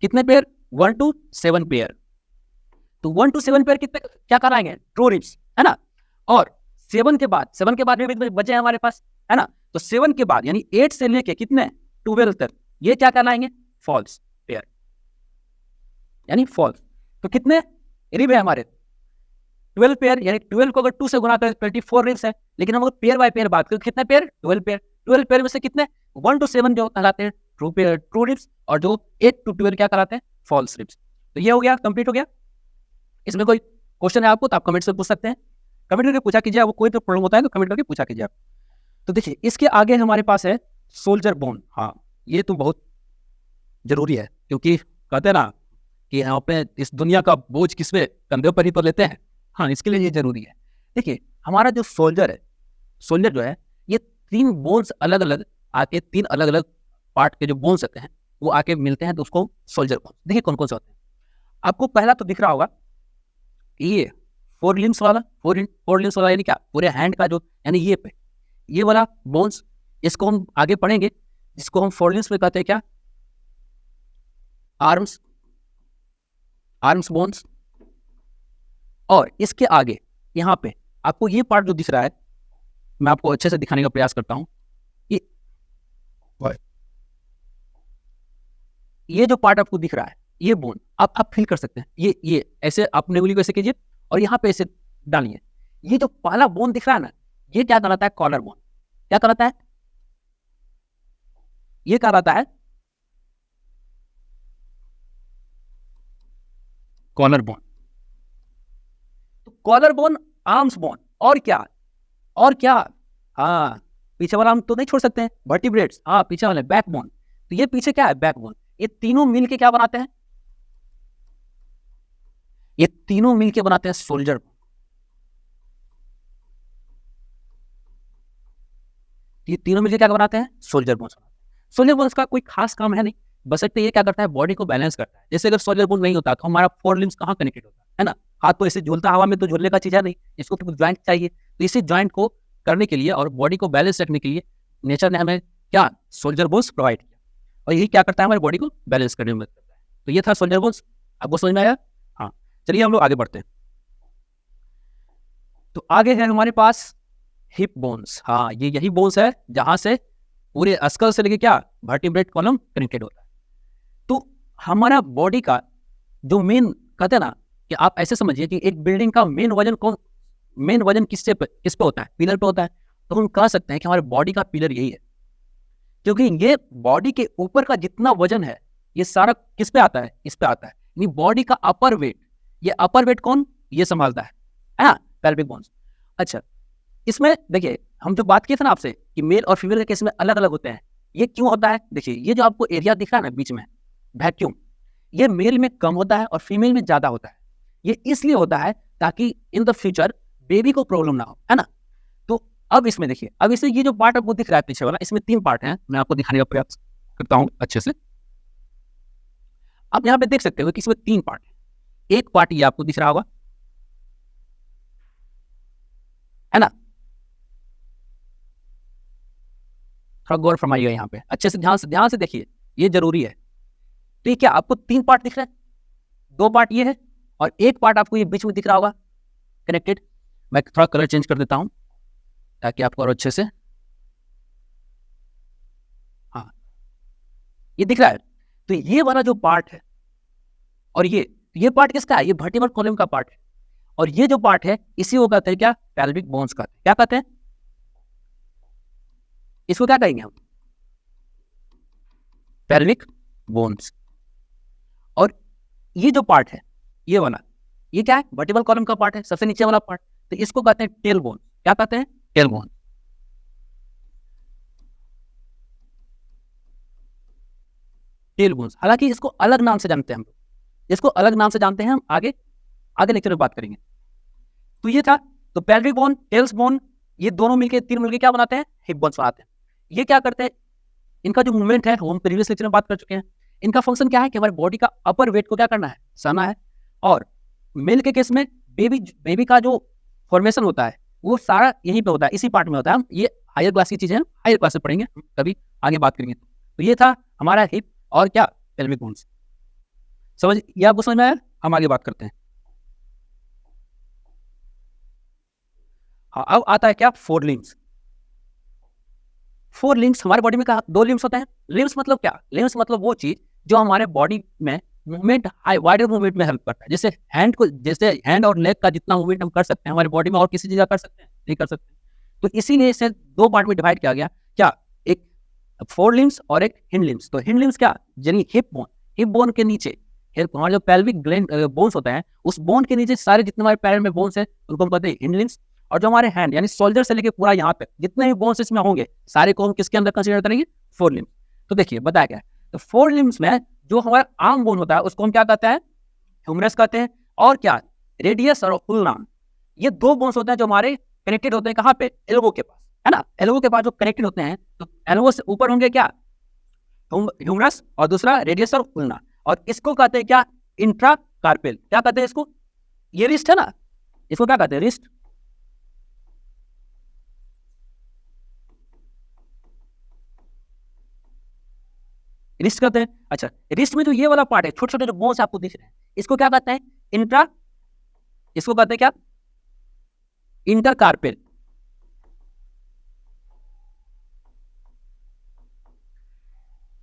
कितने पेयर, 1 to 7 पेयर। तो 1 to 7 पेयर कितने क्या कराएंगे, ट्रू रिब्स, है ना। और 7 के बाद भी बचे हैं हमारे पास, है ना। तो 7 के बाद यानी 8 से लेके कितने 12 तक ये क्या कहलाएंगे, फॉल्स पेयर, यानी फॉल्स। तो कितने रिब है हमारे 12 पेयर, यानी 12 को अगर 2 से गुना करें 24 रिब्स है। लेकिन हम अगर पेयर बाय पेयर बात करें कितने पेयर, 12 पेयर। 12 पेयर में से कितने 1 to 7 जो कहलाते हैं ट्रू पेयर, ट्रू रिब्स, और जो 8 to 12 क्या कहलाते हैं, फॉल्स रिब्स। तो ये हो गया, कंप्लीट हो गया। इसमें कोई क्वेश्चन है आपको तो आप कमेंट से पूछ सकते हैं, कमेंट करके पूछा कीजिए। आपको कोई तो प्रॉब्लम होता है तो कमेंट करके पूछा कीजिए आप। तो देखिए इसके आगे हमारे पास है सोल्जर बोन। हाँ ये तो बहुत जरूरी है, क्योंकि कहते हैं ना कि हम अपने इस दुनिया का बोझ किस पे, कंधे पर ही तो लेते हैं। हाँ इसके लिए ये जरूरी है। देखिए हमारा जो सोल्जर है, सोल्जर जो है ये 3 बोन्स अलग अलग आके, 3 अलग अलग पार्ट के जो बोन्स होते हैं वो आके मिलते हैं, तो उसको सोल्जर बोन्स। देखिए कौन कौन से होते हैं। आपको पहला तो दिख रहा होगा ये 4 लिम्स वाला, 4 लिम्स वाला यानी क्या, पूरे हैंड का जो, यानी ये पे ये वाला बोन्स, इसको हम आगे पढ़ेंगे, जिसको हम 4 लिम्स में कहते हैं क्या, आर्म्स, आर्म्स बोन्स। और इसके आगे यहाँ पे आपको ये पार्ट जो दिख रहा है, मैं आपको अच्छे से दिखाने का प्रयास करता हूं। ये जो पार्ट आपको दिख रहा है, ये बोन आप फील कर सकते हैं। ये ऐसे अपने उंगली को ऐसे कीजिए और यहाँ पे ऐसे डालिए। ये जो पहला बोन दिख रहा है ना, ये क्या कहलाता है, कॉलर बोन। क्या कहलाता है, ये कहलाता है कॉलर बोन। तो कॉलर बोन, आर्म्स बोन, और क्या, और क्या, हाँ पीछे वाला हम तो नहीं छोड़ सकते हैं, वर्टिब्रेट्स, हाँ पीछे वाले बैक बोन। तो ये पीछे क्या है, बैक बोन। ये तीनों मिलके क्या बनाते हैं, ये तीनों मिलके बनाते हैं सोल्जर बोन। ये तीनों मिलके क्या बनाते हैं, सोल्जर बोन। सोल्जर बोन का कोई खास काम है नहीं, बस ये क्या करता है, बॉडी को बैलेंस करता है। जैसे अगर सोल्जर बोन नहीं होता तो हमारा 4 लिम्स कहाँ कनेक्टेड होता है ना, हाथ तो ऐसे झूलता हवा में, तो झूलने का चीज है नहीं, इसको तो ज्वाइंट चाहिए। तो इसी ज्वाइंट को करने के लिए और बॉडी को बैलेंस रखने के लिए नेचर ने हमें क्या, सोल्जर बोन्स प्रोवाइड किया, और यही क्या करता है, हमारी बॉडी को बैलेंस करने में मदद करता है। तो ये था सोल्जर बोन्स, आपको समझ में आया। हाँ चलिए हम लोग आगे बढ़ते हैं। तो आगे है हमारे पास हिप बोन्स। हाँ ये यही बोन्स है जहां से पूरे स्कल से लेके क्या, वर्टिब्रेट कॉलम कनेक्टेड होता है। तो हमारा बॉडी का जो मेन, कहते हैं ना कि आप ऐसे समझिए कि एक बिल्डिंग का मेन वजन कौन, मेन वजन किस पे होता है, पिलर पे होता है। तो हम कह सकते हैं कि हमारे बॉडी का पिलर यही है, क्योंकि ये बॉडी के ऊपर का जितना वजन है ये सारा किस पे आता है, इस पे आता है। यानी बॉडी का अपर वेट, ये अपर वेट कौन, ये संभालता है ना, पेल्विक बोन्स। अच्छा इसमें देखिए हम जो बात किए थे ना आपसे कि मेल और फीमेल के केस में अलग अलग होते हैं, ये क्यों होता है। देखिए ये जो आपको एरिया दिख रहा है ना बीच में, वैक्यूम, ये मेल में कम होता है और फीमेल में ज्यादा होता है। ये इसलिए होता है ताकि इन द फ्यूचर बेबी को प्रॉब्लम ना हो, है ना। तो अब इसमें देखिए, अब इसमें ये जो पार्ट आपको दिख रहा है पीछे वाला, इसमें 3 पार्ट हैं, मैं आपको दिखाने का प्रयास करता हूं अच्छे से। आप यहाँ पे देख सकते हो कि इसमें 3 पार्ट है। एक पार्ट ये आपको दिख रहा होगा, है ना, थोड़ा गौर फरमाइएगा यहाँ पे, अच्छे से ध्यान से देखिए, ये जरूरी है। तो ये क्या आपको 3 पार्ट दिख रहे हैं, 2 पार्ट ये है और एक पार्ट आपको ये बीच में दिख रहा होगा कनेक्टेड। मैं थोड़ा कलर चेंज कर देता हूं ताकि आपको और अच्छे से, हाँ ये दिख रहा है। तो ये वाला जो पार्ट है और ये पार्ट किसका है, ये वर्टिब्रल कॉलम का पार्ट है। और ये जो पार्ट है इसी को कहते हैं क्या, पेल्विक बोन्स कहते हैं। क्या कहते हैं, इसको क्या कहेंगे हम, पेल्विक बोन्स। और ये जो पार्ट है ये वाला, ये क्या है, वर्टिब्रल कॉलम का पार्ट है, सबसे नीचे वाला पार्ट। तो इसको कहते हैं टेल बोन। क्या कहते हैं, टेल बोन। टेल बोन्स, हालांकि इसको अलग नाम से जानते हैं हम, इसको अलग नाम से जानते हैं हम, आगे लेक्चर में बात करेंगे। तो ये था, तो पेल्विक बोन, टेल्स बोन, ये दोनों मिलके, 3 मिलके क्या बनाते हैं, हिप बोन्स बनाते हैं। ये क्या करते हैं, इनका जो मूवमेंट है वो हम प्रीवियस लेक्चर में बात कर चुके हैं। इनका फंक्शन क्या है कि हमारे बॉडी का अपर वेट को क्या करना है, सहना है। और मेल के केस में बेबी का जो फॉर्मेशन होता है वो सारा यहीं पे होता है, इसी पार्ट में होता है। ये हायर क्लास की चीजें हैं, हायर क्लास से पढ़ेंगे कभी आगे बात करेंगे। तो ये था हमारा हिप और क्या, पेल्विक बोन्स। समझ, ये आपको समझ में आया, हम आगे बात करते हैं। हाँ अब आता है क्या, 4 लिम्स। 4 लिम्स हमारे बॉडी में कहा 2 लिम्स होते हैं। लिम्स मतलब क्या? लिम्स मतलब वो चीज जो हमारे बॉडी में मूवमेंट, वाइडर मूवमेंट में हेल्प करता है। जैसे हैंड और लेग का जितना मूवमेंट हम कर सकते हैं हमारे बॉडी में, और किसी जगह कर सकते हैं? नहीं कर सकते। तो इसीलिए इसे 2 पार्ट में डिवाइड किया गया। क्या? एक 4 लिम्स और एक हिंड लिम्स। तो हिंड लिम्स क्या? यानी हिप बोन के नीचे, हमारा जो पेल्विक ग्लैंड बोन्स होता है, उस बोन के नीचे सारे जितने हमारे पैर में बोन्स हैं उनको हम कहते हैं हिंड लिम्स। और जो हमारे हैंड यानी शोल्डर से लेके पूरा यहाँ पे जितने भी बोन्स इसमें होंगे सारे को हम किसके अंदर कंसीडर करेंगे? 4 लिम्स। तो देखिए बताया क्या है, तो 4 लिम्स में जो हमारा आर्म बोन होता है उसको हम क्या कहते हैं? ह्यूमरस कहते हैं। और क्या? रेडियस और उल्ना, ये 2 बोन्स होते हैं जो हमारे कनेक्टेड होते हैं कहाँ पे? एल्बो के पास, है ना। एल्बो के पास जो कनेक्टेड होते हैं, तो एल्बो से ऊपर होंगे क्या? ह्यूमरस, और दूसरा रेडियस और उल्ना। और इसको कहते हैं क्या? Intra carpel. क्या कहते हैं इसको? ये रिस्ट है ना, इसको क्या कहते हैं? रिस्ट। रिस्ट कहते हैं। अच्छा, रिस्ट में जो ये वाला पार्ट है, छोटे छोटे जो बोन्स आपको दिख रहे हैं, इसको क्या कहते हैं? इंट्रा, इसको कहते हैं क्या? इंटरकार्पेल।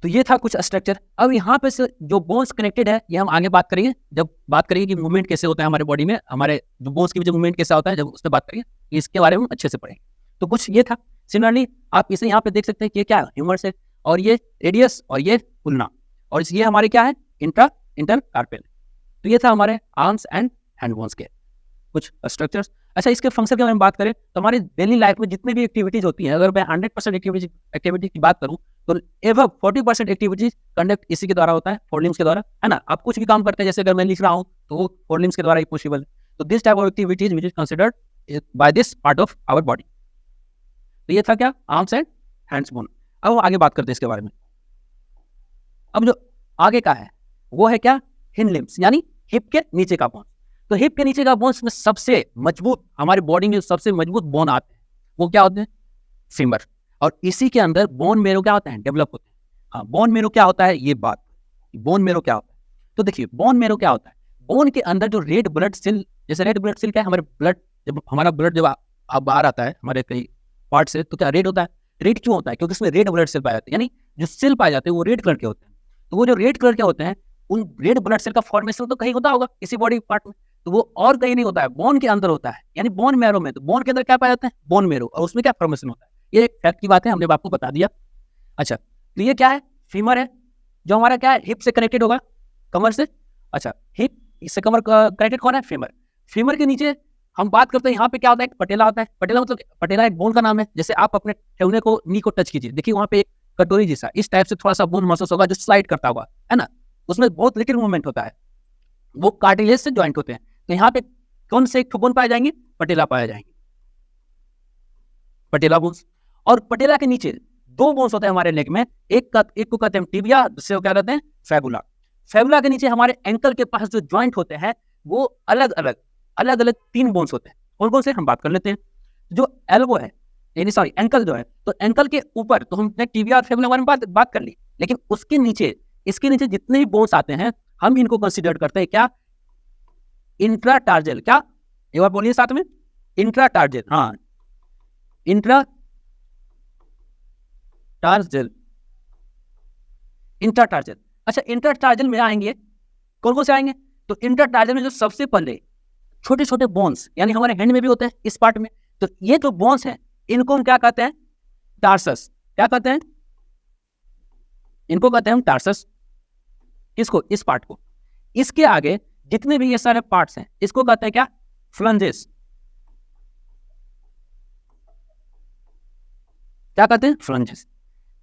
तो ये था कुछ स्ट्रक्चर। अब यहाँ पे से जो बोन्स कनेक्टेड है ये हम आगे बात करेंगे, जब बात करेंगे कि मूवमेंट कैसे होता है हमारे बॉडी में, हमारे जो बोन्स की जो मूवमेंट कैसा होता है, जब उस पर बात करेंगे इसके बारे में अच्छे से पढ़ेंगे। तो कुछ ये था। सिमिलरली आप इसे यहाँ पे देख सकते हैं कि ये क्या है? ह्यूमरस है, और ये रेडियस, और ये उल्ना, और ये हमारे क्या है? इंटरकार्पेल। तो ये था हमारे आर्म्स एंड हैंड बोन्स के कुछ स्ट्रक्चर्स। अच्छा, इसके फंक्शन के बारे में बात करें तो हमारी डेली लाइफ में जितनी भी एक्टिविटीज होती हैं, अगर मैं 100% एक्टिविटी की बात करूं तो एवं 40% एक्टिविटीज कंडक्ट इसी के द्वारा होता है, 4 लिम्स के द्वारा, है ना। आप कुछ भी काम करते हैं, जैसे अगर मैं लिख रहा हूं तो वो 4 लिम्स के द्वारा ही पॉसिबल है। तो this type of activities which is considered by this part of our body. तो ये था क्या? Arms and hands bone. अब आगे बात करते हैं इसके बारे में। अब जो आगे का है वो है क्या? हिंड लिम्स, यानी हिप के नीचे का बोन। तो हिप के नीचे का बोन में सबसे मजबूत, हमारी बॉडी में सबसे मजबूत बोन आते हैं, वो क्या होते हैं? फीमर। और इसी के अंदर बोन मेरो क्या होता है? डेवलप होते हैं। हाँ, बोन मेरो क्या होता है? ये बात, बोन मेरो क्या होता है? तो देखिए बोन मेरो क्या होता है, बोन के अंदर जो रेड ब्लड सेल, जैसे रेड ब्लड सेल क्या है? हमारे ब्लड, जब हमारा ब्लड जब बाहर आता है हमारे कई पार्ट से, तो क्या रेड होता है? रेड क्यों होता है? क्योंकि उसमें रेड ब्लड सेल पाए जाते हैं, यानी जो सेल पाए जाते हैं वो रेड कलर के होते हैं। तो वो जो रेड कलर के होते हैं, उन रेड ब्लड सेल का फॉर्मेशन तो कहीं होता होगा किसी बॉडी पार्ट में, तो वो और कहीं नहीं होता है, बोन के अंदर होता है, यानी बोन मैरो में। तो बोन के अंदर क्या पाया जाता है? बोन मैरो, और उसमें क्या फॉर्मेशन होता है? ये एक फैक्ट की बात है, हमने आपको बता दिया। अच्छा, तो ये क्या है? फीमर है, जो हमारा क्या है? हिप से कनेक्टेड होगा, कमर से। अच्छा, हिप इससे कमर कनेक्टेड कौन है? फीमर। फीमर के नीचे हम बात करते हैं, यहाँ पे क्या होता है? पटेला होता है। पटेला मतलब, पटेला एक बोन का नाम है। जैसे आप अपने ठेहुने को, नी को टच कीजिए, देखिए वहाँ पे एक कटोरी जैसा इस टाइप से थोड़ा सा बोन महसूस होगा जो स्लाइड करता हुआ, है ना। उसमें बहुत लिटिल मूवमेंट होता है, वो कार्टिलेज से ज्वाइंट होते हैं। तो यहाँ पे कौन से एक बोन पाए जाएंगे? पटेला पाए जाएंगे, पटेला बोन्स। और पटेला के नीचे 2 बोन्स होते हैं हमारे लेग में, एक को कहते हैं टिबिया, दूसरे को क्या कहते हैं? फैबुला। फैबुला के नीचे हमारे एंकल के पास जो ज्वाइंट होते हैं वो अलग अलग 3 बोन्स होते हैं। कौन कौन से हम बात कर लेते हैं। जो एल्बो है, यानी सॉरी एंकल जो है, तो एंकल के ऊपर तो हमने टिबिया और फैबुला के बारे में बात कर ली, लेकिन उसके नीचे, इसके नीचे जितने भी बोन्स आते हैं हम इनको कंसीडर करते हैं क्या? इंट्राटार्जल। क्या? एक बार बोलिए साथ में, इंट्राटार्जल। हाँ, इंट्राटार्जल। अच्छा, इंट्राटार्जल में आएंगे कौन कौन से आएंगे? तो इंट्राटार्जल में जो सबसे पहले छोटे छोटे बोन्स, यानी हमारे हैंड में भी होते हैं इस पार्ट में, तो ये जो बोन्स हैं इनको हम क्या कहते हैं? टार्सस। क्या कहते हैं? इनको कहते हैं हम टार्सस। किसको? इस पार्ट को। इसके आगे जितने भी ये सारे पार्ट्स हैं इसको कहते हैं क्या? फ्लंजेस। क्या कहते हैं? फ्लंजेस।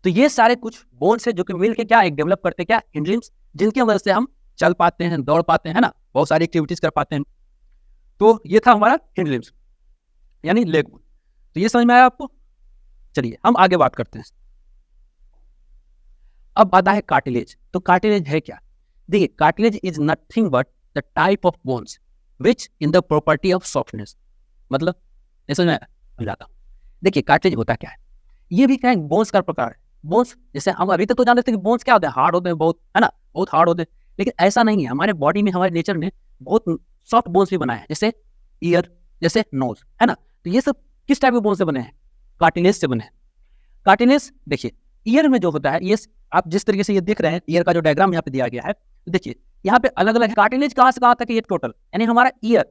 तो ये सारे कुछ बोन्स है जो कि मिलके क्या एक डेवलप करते हैं क्या? हिंड लिम्स, जिनकी वजह से हम चल पाते हैं, दौड़ पाते हैं, है ना, बहुत सारी एक्टिविटीज कर पाते हैं। तो ये था हमारा हिंड लिम्स यानी लेग बोन। तो ये समझ में आया आपको? चलिए हम आगे बात करते हैं। अब आता है कार्टिलेज। तो कार्टिलेज है क्या? देखिए, cartilage is nothing but the type of bones which in the property of softness. मतलब समझ में जाता हूँ। देखिए, कार्टिलेज होता क्या है? ये भी क्या है? बोन्स का प्रकार है। बोन्स जैसे हम अभी तक तो जानते थे कि बोन्स क्या होते हैं? हार्ड होते हैं बहुत, है ना, बहुत हार्ड होते हैं, लेकिन ऐसा नहीं है। हमारे बॉडी में, हमारे नेचर ने बहुत सॉफ्ट बोन्स भी बनाए हैं, जैसे ईयर, जैसे नोज, है ना। तो ये सब किस टाइप के बोन से बने हैं? कार्टिलेज से बने हैं। कार्टिलेज देखिए ईयर में जो होता है, ये आप जिस तरीके से ये देख रहे हैं ईयर का जो डायग्राम यहाँ पे दिया गया है, तो देखिए यहाँ पे अलग अलग कार्टिलेज कहाँ से कहाँ तक ये टोटल, यानी हमारा ईयर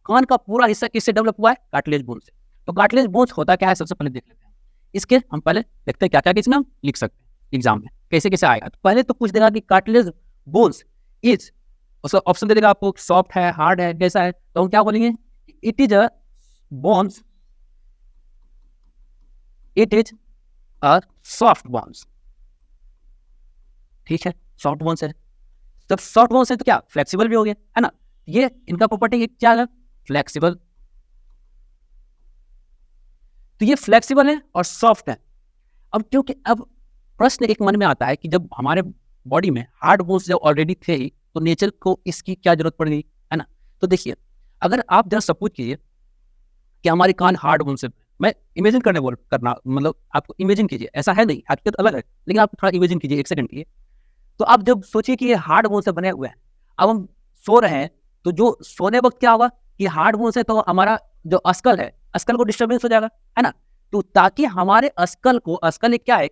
कान का पूरा हिस्सा किससे डेवलप हुआ है, कार्टिलेज बोन से। तो कार्टिलेज बोन्स होता क्या है सबसे पहले देख लेते हैं। इसके हम पहले देखते हैं क्या क्या इसमें हम लिख सकते हैं एग्जाम में, कैसे कैसे आएगा। तो पहले तो पूछ देगा कि कार्टिलेज बोन्स इज, उसका ऑप्शन दे देगा आपको, सॉफ्ट है, हार्ड है, कैसा है। तो हम क्या बोलेंगे, it is a bones, it is a soft bones. ठीक है, सॉफ्ट बोन्स है। जब सॉफ्ट बोन्स है तो क्या फ्लेक्सिबल भी हो गया है ना। ये इनका प्रॉपर्टी क्या है, फ्लेक्सिबल। तो ये फ्लेक्सिबल है और सॉफ्ट है। अब क्योंकि अब प्रश्न एक मन में आता है कि जब हमारे बॉडी में हार्ड बोन्स जब ऑलरेडी थे ही, तो नेचर को इसकी क्या जरूरत पड़ गई, है ना। तो देखिए अगर आप जरा सपोज कीजिए कि हमारे कान हार्ड बोन से, मैं इमेजिन करना मतलब आपको इमेजिन कीजिए, ऐसा है नहीं, हकीकत अलग है, लेकिन आप थोड़ा इमेजिन कीजिए एक सेकंड के लिए। तो आप जब सोचिए कि ये हार्ड बोन से बने हुए हैं, अब हम सो रहे हैं, तो जो सोने वक्त क्या होगा कि हार्ड बोन से तो हमारा जो अस्कल है, अस्कल को डिस्टर्बेंस हो जाएगा, है ना। तो ताकि हमारे अस्कल को, अस्कल एक क्या है,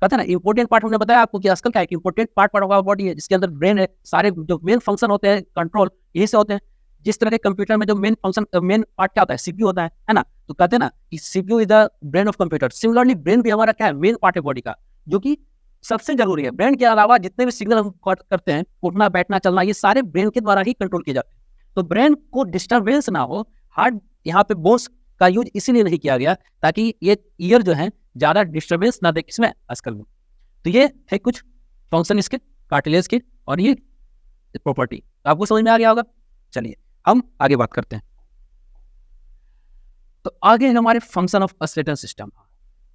पता ना इंपॉर्टेंट पार्ट, हमने बताया आपको कि अस्कल क्या है, इंपॉर्टेंट पार्ट ऑफ बॉडी है, जिसके अंदर ब्रेन है, सारे जो मेन फंक्शन होते हैं कंट्रोल यही से होते हैं। जिस तरह के कंप्यूटर में जो मेन फंक्शन, मेन पार्ट क्या होता है, सीपीयू होता है ना। तो कहते हैं ना कि CPU is the brain of computer. Similarly brain भी हमारा क्या है, मेन पार्ट है बॉडी का, जो कि सबसे जरूरी है। ब्रेन के अलावा जितने भी सिग्नल हम करते हैं, उठना बैठना चलना, ये सारे ब्रेन के द्वारा ही कंट्रोल किए जाते हैं। तो ब्रेन को डिस्टर्बेंस ना हो, हार्ड यहाँ पे बोन्स का यूज इसीलिए नहीं किया गया ताकि ये ईयर जो है ज्यादा डिस्टर्बेंस ना दे किसमें, अस्कल में। तो ये है कुछ फंक्शन इसके कार्टिलेज के, और ये प्रॉपर्टी आपको समझ में आ गया होगा। चलिए हम आगे बात करते हैं। तो आगे हमारे फंक्शन ऑफ स्केलेटल सिस्टम,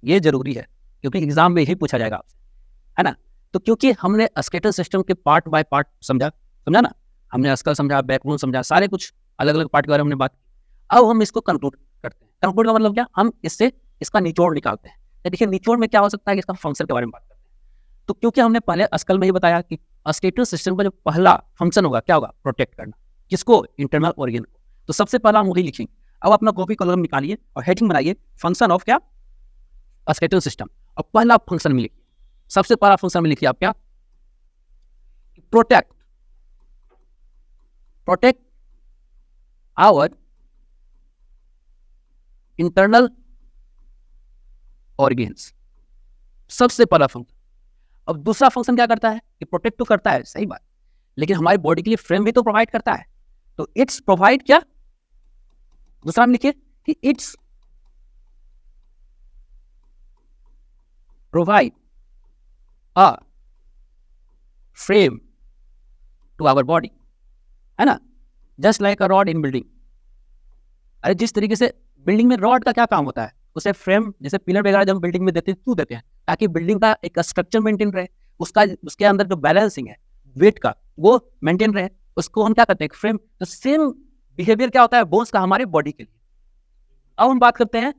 ये जरूरी है क्योंकि एग्जाम में ही पूछा जाएगा आपसे, है ना। तो क्योंकि हमने स्केलेटल सिस्टम के पार्ट बाय पार्ट समझा ना, हमने स्कल समझा, बैकबोन समझा, सारे कुछ अलग अलग पार्ट के बारे में हमने बात की। अब हम इसको कंक्लूड करते हैं। कंक्लूड का मतलब क्या, हम इससे इसका निचोड़ निकालते हैं। देखिए निचोड़ में क्या हो सकता है कि इसका फंक्शन के बारे में बात करते हैं। तो क्योंकि हमने पहले स्कल में ही बताया कि स्केलेटल सिस्टम का जो पहला फंक्शन होगा क्या होगा, प्रोटेक्ट करना, किसको, इंटरनल ऑर्गन को। तो सबसे पहला हम वही लिखेंगे। अब अपना कॉपी कलम निकालिए और हेडिंग बनाइए, फंक्शन ऑफ क्या, स्केलेटल सिस्टम। और पहला फंक्शन में लिखिए, सबसे पहला फंक्शन में लिखिए आप क्या, protect, protect our internal organs, सबसे पहला फंक्शन। अब दूसरा फंक्शन क्या करता है कि प्रोटेक्ट तो करता है, सही बात, लेकिन हमारी बॉडी के लिए फ्रेम भी तो प्रोवाइड करता है। तो इट्स प्रोवाइड क्या, दूसरा में लिखिए कि it's provide a frame to our body, है ना, just like a rod in building. अरे जिस तरीके से बिल्डिंग में रॉड का क्या काम होता है, उसे फ्रेम जैसे पिलर वगैरह जब बिल्डिंग में देते हैं क्यों देते हैं, ताकि बिल्डिंग का एक स्ट्रक्चर मेंटेन रहे, उसका उसके अंदर जो बैलेंसिंग है वेट का वो मेंटेन रहे, उसको हम क्या करते हैं, फ्रेम। तो सेम बिहेवियर क्या होता है बोन्स का हमारे बॉडी के लिए। अब हम बात करते हैं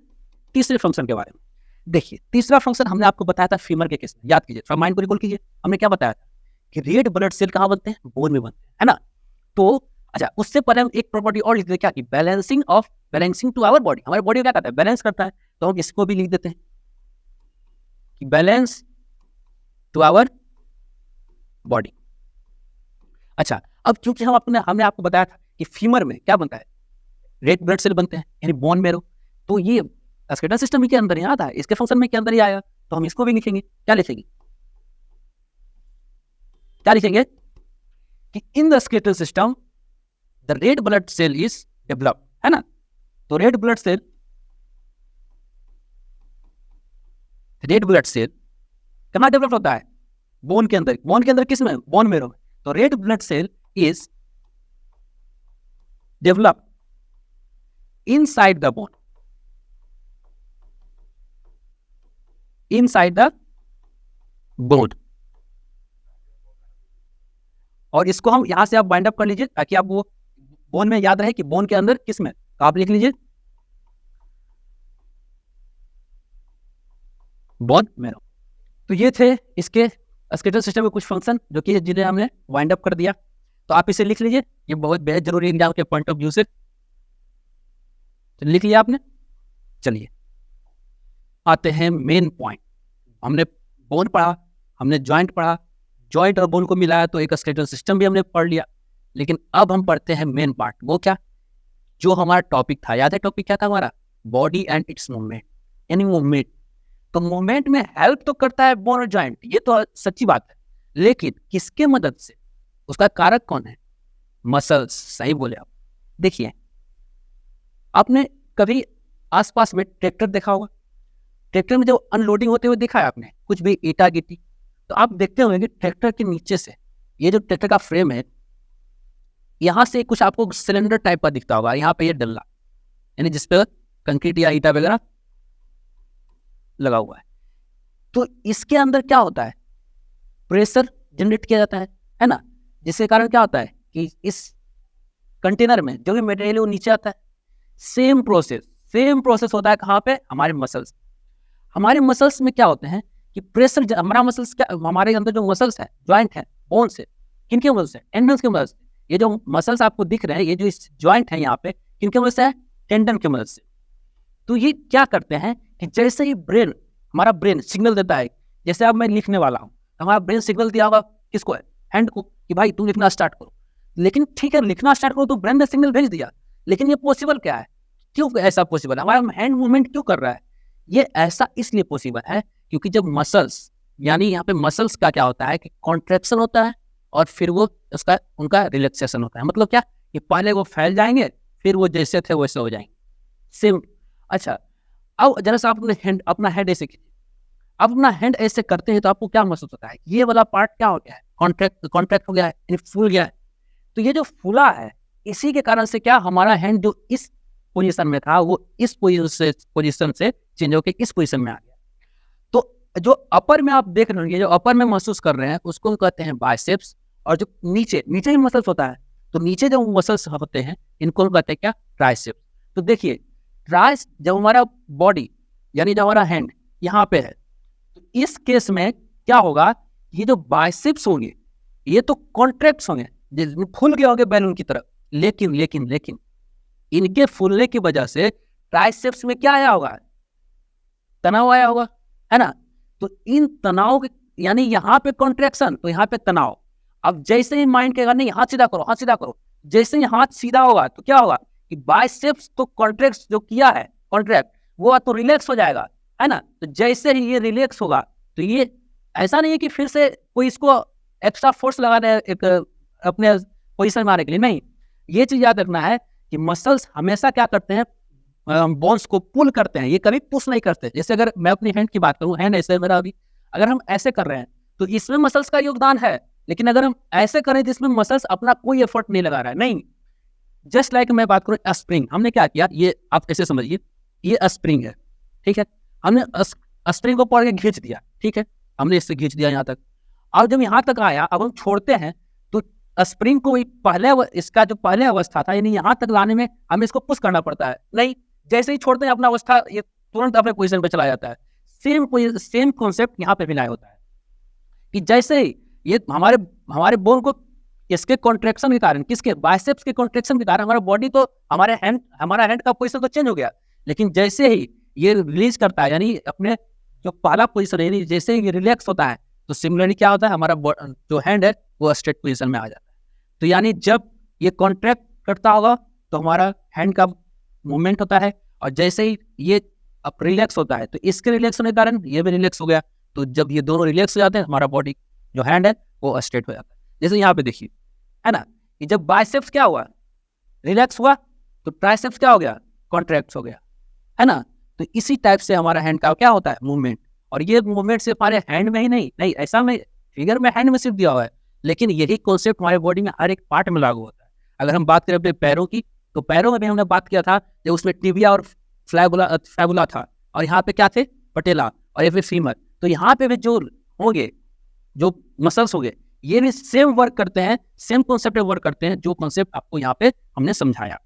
तीसरे फंक्शन के बारे में। देखिए तीसरा फंक्शन हमने आपको बताया था फीमर के केस में, याद कीजिए, थोड़ा माइंड को रिकॉल कीजिए। हमने क्या बताया था कि रेड ब्लड सेल कहाँ बनते हैं, बोन में बनते हैं, है ना। तो अच्छा उससे पहले हम एक प्रॉपर्टी और लिख देते हैं क्या, कि बैलेंसिंग टू आवर बॉडी, हमारे बॉडी को क्या करता है, बैलेंस करता है। तो हम इसको भी लिख देते हैं कि बैलेंस टू आवर बॉडी। अच्छा अब क्योंकि हमने आपको बताया था कि फीमर में क्या बनता है, रेड ब्लड सेल बनते हैं, यानी बोन मैरो। तो ये स्केलेटल सिस्टम के अंदर ही आता है, इसके फंक्शन में के अंदर ही आएगा। तो हम इसको भी लिखेंगे, क्या लिखेंगे कि in the skeletal system the red blood cell is develop, है ना। तो रेड ब्लड सेल कहाँ डेवलप होता है, बोन के अंदर। बोन के अंदर किस में, बोन मैरो में। तो red blood cell is develop inside the bone, inside the bone. और इसको हम यहां से आप बाइंड अप कर लीजिए ताकि आप वो बोन में याद रहे कि बोन के अंदर किस में, तो आप लिख लीजिए बोन मैरो। तो ये थे इसके स्केलेटल सिस्टम के कुछ फंक्शन जो कि जिन्हें हमने वाइंड अप कर दिया। तो आप इसे लिख लीजिए, ये बहुत बेहद जरूरी एग्जाम के पॉइंट ऑफ व्यू से। तो लिख लिया आपने। चलिए आते हैं मेन पॉइंट, हमने बोन पढ़ा, हमने जॉइंट पढ़ा, जॉइंट और बोन को मिलाया तो एक स्केलेटल सिस्टम भी हमने पढ़ लिया। लेकिन अब हम पढ़ते हैं मेन पार्ट, वो क्या, जो हमारा टॉपिक था, याद है टॉपिक क्या था हमारा, बॉडी एंड इट्स मूवमेंट, यानी मूवमेंट। तो मूवमेंट में हेल्प तो करता है बोन और जॉइंट, ये तो सच्ची बात है, लेकिन किसके मदद से, उसका कारक कौन है, मसल्स। सही बोले आप। देखिए, आपने कभी आसपास में ट्रैक्टर देखा होगा, ट्रैक्टर में जो अनलोडिंग होते हुए देखा है आपने, कुछ भी ईटा गिट्टी, तो आप देखते होंगे ट्रैक्टर के नीचे से, ये जो ट्रैक्टर का फ्रेम है, यहाँ से कुछ आपको सिलेंडर टाइप का दिखता होगा, यहाँ पे ये डल्ला, यानी जिसपे कंक्रीट या ईटा वगैरह लगा हुआ है। तो इसके अंदर क्या होता है, प्रेशर जनरेट किया जाता है ना, जिसके कारण क्या होता है कि इस कंटेनर में जो भी मटेरियल है वो नीचे आता है। सेम प्रोसेस होता है कहाँ पे, हमारे मसल्स। हमारे मसल्स में क्या होते हैं कि प्रेशर, हमारा मसल्स क्या, हमारे अंदर जो मसल्स है, ज्वाइंट है, बोन्स है, किनके मसल्स है, टेंडन्स के मसल्स। ये जो मसल्स आपको दिख रहे हैं, ये जो ज्वाइंट है यहाँ पे, किनके मदद से है, टेंडन के मदद से। तो ये क्या करते हैं कि जैसे ही ब्रेन, हमारा ब्रेन सिग्नल देता है, जैसे अब मैं लिखने वाला हूँ, हमारा ब्रेन सिग्नल दिया होगा किसको है, हैंड को, कि भाई तुम लिखना स्टार्ट करो। लेकिन ठीक है, लिखना स्टार्ट करो तो ब्रेन ने सिग्नल भेज दिया, लेकिन ये पॉसिबल क्या है, क्यों ऐसा पॉसिबल है, हमारा हैंड मूवमेंट क्यों कर रहा है। ये ऐसा इसलिए पॉसिबल है क्योंकि जब मसल्स, यानी यहाँ पे मसल्स का क्या होता है कि कॉन्ट्रैक्शन होता है और फिर वो उसका उनका रिलैक्सेशन होता है। मतलब क्या, कि पहले वो फैल जाएंगे, फिर वो जैसे थे वैसे हो जाएंगे, सेम। अच्छा, अब जरा सा अपना हेड ऐसे कीजिए। अब अपना हैंड ऐसे करते हैं तो आपको क्या महसूस होता है, ये वाला पार्ट क्या हो गया है, कॉन्ट्रैक्ट हो गया है, यानी फूल गया है। तो ये जो फूला है, इसी के कारण से क्या, हमारा हैंड जो इस पोजीशन में था वो इस पोजीशन से चेंज होकर इस पोजीशन में आ गया। तो जो अपर में आप देख रहे हैं, जो अपर में महसूस कर रहे हैं, उसको कहते हैं बाइसेप्स। और जो नीचे ही मसल्स होता है, तो नीचे जो मसल्स होते हैं, इनको कहते हैं क्या, ट्राइसेप्स। तो देखिए, ट्राइस जब हमारा बॉडी, यानी जब हमारा हैंड यहाँ पे है, तो इस केस में क्या होगा, ये जो बाइसेप्स होंगे ये तो कॉन्ट्रैक्ट्स होंगे, फूल गए होंगे बैलून की तरफ। लेकिन इनके फूलने की वजह से ट्राइसेप्स में क्या आया होगा, तनाव आया होगा, है ना। तो इन तनाव के, यानी यहाँ पे कॉन्ट्रैक्शन तो यहाँ पे तनाव। अब जैसे ही माइंड कहेगा नहीं हाथ सीधा करो, जैसे ही हाथ सीधा होगा तो क्या होगा कि बाइसेप्स तो कॉन्ट्रैक्ट जो किया है, कॉन्ट्रैक्ट वो तो रिलैक्स हो जाएगा, है ना। तो जैसे ही ये रिलैक्स होगा, तो ये ऐसा नहीं है कि फिर से कोई इसको एक्स्ट्रा फोर्स लगा रहे एक अपने पोजीशन में आने के लिए, नहीं। ये चीज याद रखना है कि मसल्स हमेशा क्या करते हैं, बोन्स को पुल करते हैं, ये कभी पुश नहीं करते। जैसे अगर मैं अपनी हैंड की बात करूं, हैंड ऐसे मेरा अभी, अगर हम ऐसे कर रहे हैं तो इसमें मसल्स का योगदान है, लेकिन अगर हम ऐसे करें जिसमें मसल्स अपना कोई एफर्ट नहीं लगा रहा है, नहीं। जस्ट लाइक मैं बात करूं स्प्रिंग, हमने क्या किया, ये आप ऐसे समझिए, ये स्प्रिंग है, ठीक है, हमने स्प्रिंग को पकड़ के खींच दिया, ठीक है, हमने इससे खींच दिया यहाँ तक। अब जब यहाँ तक आया, अब हम छोड़ते हैं तो स्प्रिंग को पहले, इसका जो पहले अवस्था था, यानी यहाँ तक लाने में हमें इसको पुश करना पड़ता है, नहीं। जैसे ही छोड़ते हैं अपना अवस्था, ये तुरंत अपने पोजीशन पे चला जाता है। सेम कॉन्सेप्ट यहाँ पे भी होता है कि जैसे ही ये हमारे बोन को इसके कॉन्ट्रैक्शन के कारण, किसके, बाइसेप्स के कॉन्ट्रैक्शन के कारण हमारा बॉडी तो, हमारा हैंड का पोजीशन तो चेंज हो गया, लेकिन जैसे ही ये रिलीज करता है, यानी अपने जो पहला पोजीशन है, जैसे ही रिलैक्स होता है, तो सिमिलरली क्या होता है, हमारा जो हैंड है वो स्ट्रेट पोजीशन में आ जाता है। तो यानी जब ये कॉन्ट्रैक्ट करता होगा तो हमारा हैंड का मूवमेंट होता है, और जैसे ही ये अब रिलैक्स होता है तो इसके रिलैक्स होने के कारण ये भी रिलैक्स हो गया। तो जब ये दोनों रिलैक्स हो जाते हैं, हमारा बॉडी जो हैंड है वो स्ट्रेट हो जाता है। जैसे यहाँ पे देखिए, है ना, कि जब बाइसेप्स क्या हुआ, रिलैक्स हुआ, तो ट्राइसेप्स क्या हो गया, कॉन्ट्रैक्ट हो गया, है ना। तो इसी टाइप से हमारा हैंड का क्या होता है, मूवमेंट। और ये मूवमेंट सिर्फ हमारे हैंड में ही नहीं, ऐसा में फिगर में हैंड में सिर्फ दिया हुआ है, लेकिन यही कॉन्सेप्ट हमारे बॉडी में हर एक पार्ट में लागू होता है। अगर हम बात करें अपने पैरों की, तो पैरों में भी हमने बात किया था, जब उसमें टिबिया और फ्लैबुला था, और यहाँ पे क्या थे, पटेला और या फिर फीमर। तो यहाँ पे भी जो होंगे, जो मसल्स होंगे, ये भी सेम वर्क करते हैं, सेम कॉन्सेप्ट वर्क करते हैं, जो कॉन्सेप्ट आपको यहाँ पे हमने समझाया।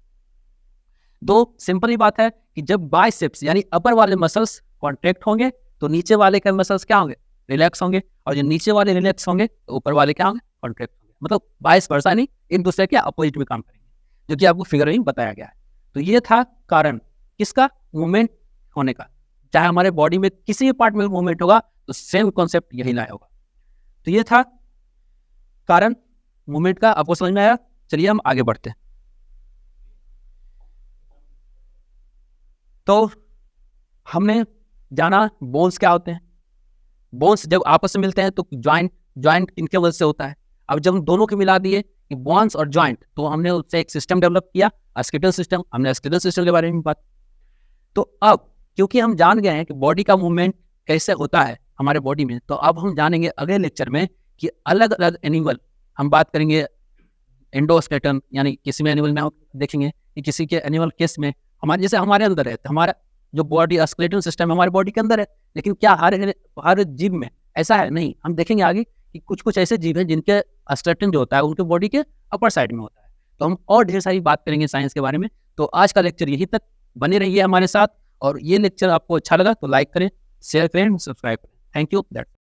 दो सिंपल ही बात है कि जब बाइसेप्स यानी अपर वाले मसल्स कॉन्ट्रैक्ट होंगे, तो नीचे वाले के मसल्स क्या होंगे, रिलैक्स होंगे, और जो नीचे वाले रिलैक्स होंगे तो ऊपर वाले क्या होंगे, कॉन्ट्रैक्ट होंगे। मतलब वाइस वर्सा नहीं, एक दूसरे के अपोजिट में काम करेंगे, जो कि आपको फिगर में बताया गया है। तो ये था कारण किसका, मूवमेंट होने का। चाहे हमारे बॉडी में किसी भी पार्ट में मूवमेंट होगा तो सेम कॉन्सेप्ट यही लाया होगा। तो ये था कारण मूवमेंट का, आपको समझ में आया? चलिए हम आगे बढ़ते हैं। तो हमने जाना बोन्स क्या होते हैं। बोन्स जब आपस में मिलते हैं तो ज्वाइंट इनके वजह से होता है। अब जब हम दोनों के मिला दिए कि बोन्स और ज्वाइंट, तो हमने उससे एक सिस्टम डेवलप किया, स्केलेटल सिस्टम। हमने स्केलेटल सिस्टम के बारे में बात। तो अब क्योंकि हम जान गए हैं कि बॉडी का मूवमेंट कैसे होता है हमारे बॉडी में, तो अब हम जानेंगे अगले लेक्चर में कि अलग अलग एनिमल, हम बात करेंगे एंडोस्केलेटन, यानी किसी में एनिमल में हम देखेंगे कि किसी के एनिमल केस में हमारे जैसे हमारे अंदर है, तो हमारा जो बॉडी स्केलेटल सिस्टम हमारे बॉडी के अंदर है, लेकिन क्या हर जीव में ऐसा है? नहीं। हम देखेंगे आगे कि कुछ कुछ ऐसे जीव हैं जिनके स्केलेटन जो होता है उनके बॉडी के अपर साइड में होता है। तो हम और ढेर सारी बात करेंगे साइंस के बारे में। तो आज का लेक्चर यहीं तक, बने रहिए हमारे साथ। और ये लेक्चर आपको अच्छा लगा तो लाइक करें, शेयर करें, सब्सक्राइब करें। Thank you. दैट्स